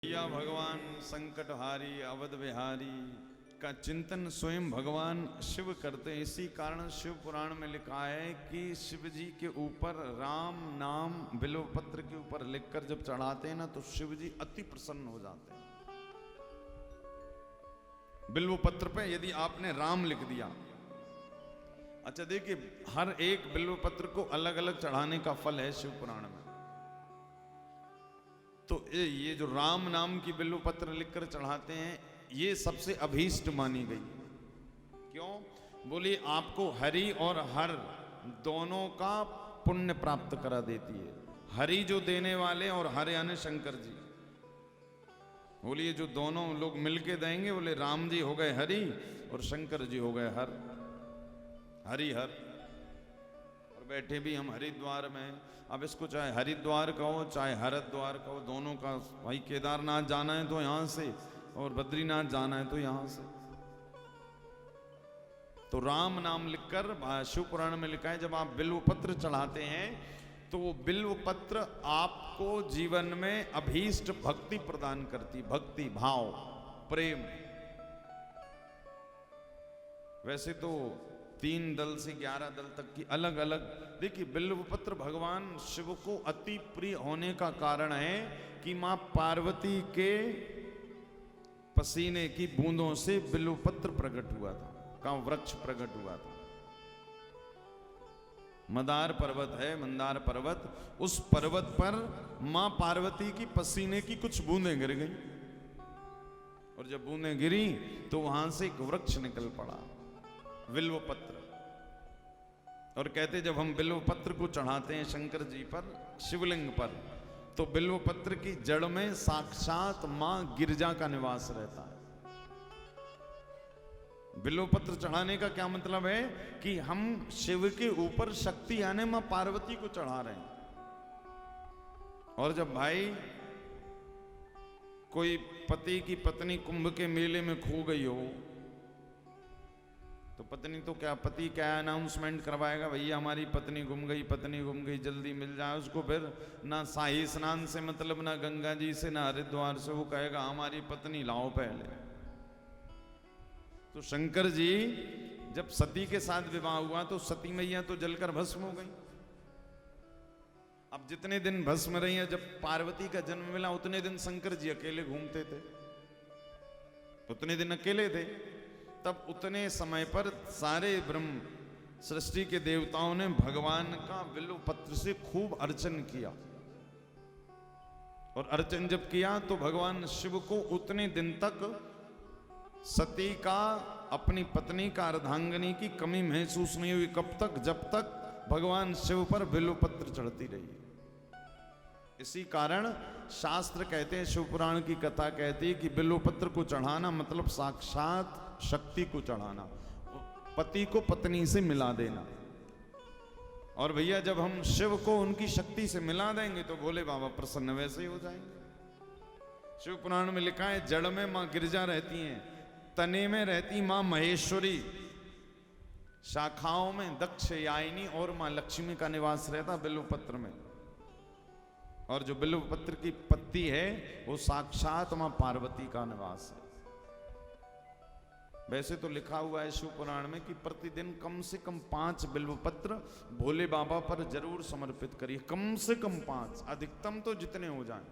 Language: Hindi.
या भगवान संकटहारी अवध विहारी का चिंतन स्वयं भगवान शिव करते हैं। इसी कारण शिव पुराण में लिखा है कि शिव जी के ऊपर राम नाम बिल्व पत्र के ऊपर लिखकर जब चढ़ाते हैं ना तो शिव जी अति प्रसन्न हो जाते हैं। बिल्व पत्र पे यदि आपने राम लिख दिया, अच्छा देखिए हर एक बिल्व पत्र को अलग अलग चढ़ाने का फल है शिव पुराण में। तो ये जो राम नाम की बिल्व पत्र लिखकर चढ़ाते हैं ये सबसे अभीष्ट मानी गई। क्यों? बोली आपको हरि और हर दोनों का पुण्य प्राप्त करा देती है। हरि जो देने वाले और हर यानी शंकर जी। बोलिए जो दोनों लोग मिलके देंगे, बोले राम जी हो गए हरि और शंकर जी हो गए हर, हरि हर। और बैठे भी हम हरिद्वार में, अब इसको चाहे हरिद्वार कहो चाहे हरिद्वार कहो, दोनों का भाई केदारनाथ जाना है तो यहां से और बद्रीनाथ जाना है तो यहां से। तो राम नाम लिखकर शिव पुराण में लिखा है जब आप बिल्व पत्र चढ़ाते हैं तो वो बिल्व पत्र आपको जीवन में अभीष्ट भक्ति प्रदान करती, भक्ति भाव प्रेम। वैसे तो 3 दल से 11 दल तक की अलग अलग, देखिए बिल्व पत्र भगवान शिव को अति प्रिय होने का कारण है कि मां पार्वती के पसीने की बूंदों से बिल्व पत्र प्रकट हुआ था, का वृक्ष प्रकट हुआ था। मंदार पर्वत है, मंदार पर्वत, उस पर्वत पर मां पार्वती की पसीने की कुछ बूंदें गिर गई और जब बूंदें गिरी तो वहां से एक वृक्ष निकल पड़ा, बिल्व पत्र। और कहते जब हम बिल्व पत्र को चढ़ाते हैं शंकर जी पर, शिवलिंग पर, तो बिल्व पत्र की जड़ में साक्षात मां गिरजा का निवास रहता है। बिल्व पत्र चढ़ाने का क्या मतलब है कि हम शिव के ऊपर शक्ति यानी मां पार्वती को चढ़ा रहे हैं। और जब भाई कोई पति की पत्नी कुंभ के मेले में खो गई हो तो पत्नी तो क्या, पति क्या अनाउंसमेंट करवाएगा, भैया हमारी पत्नी गुम गई जल्दी मिल जाए उसको। फिर ना शाही स्नान से मतलब, ना गंगा जी से, ना हरिद्वार से, वो कहेगा हमारी पत्नी लाओ पहले। तो शंकर जी जब सती के साथ विवाह हुआ तो सती मैया तो जलकर भस्म हो गई। अब जितने दिन भस्म रही है, जब पार्वती का जन्म मिला उतने दिन शंकर जी अकेले घूमते थे, उतने दिन अकेले थे। तब उतने समय पर सारे ब्रह्म सृष्टि के देवताओं ने भगवान का बिल्व पत्र से खूब अर्चन किया। और अर्चन जब किया तो भगवान शिव को उतने दिन तक सती का, अपनी पत्नी का, अर्धांगिनी की कमी महसूस नहीं हुई। कब तक? जब तक भगवान शिव पर बिल्व पत्र चढ़ती रही। इसी कारण शास्त्र कहते हैं, शिव पुराण की कथा कहती है कि बिल्व पत्र को चढ़ाना मतलब साक्षात शक्ति को चढ़ाना, पति को पत्नी से मिला देना। और भैया जब हम शिव को उनकी शक्ति से मिला देंगे तो भोले बाबा प्रसन्न वैसे ही हो जाएंगे। शिव पुराण में लिखा है जड़ में मां गिरजा रहती हैं, तने में रहती मां महेश्वरी, शाखाओं में दक्षयायिनी और मां लक्ष्मी का निवास रहता बिल्व पत्र में। और जो बिल्व पत्र की पत्ती है वो साक्षात मां पार्वती का निवास है। वैसे तो लिखा हुआ है शिव पुराण में कि प्रतिदिन कम से कम 5 बिल्व पत्र भोले बाबा पर जरूर समर्पित करिए, कम से कम 5, अधिकतम तो जितने हो जाएं।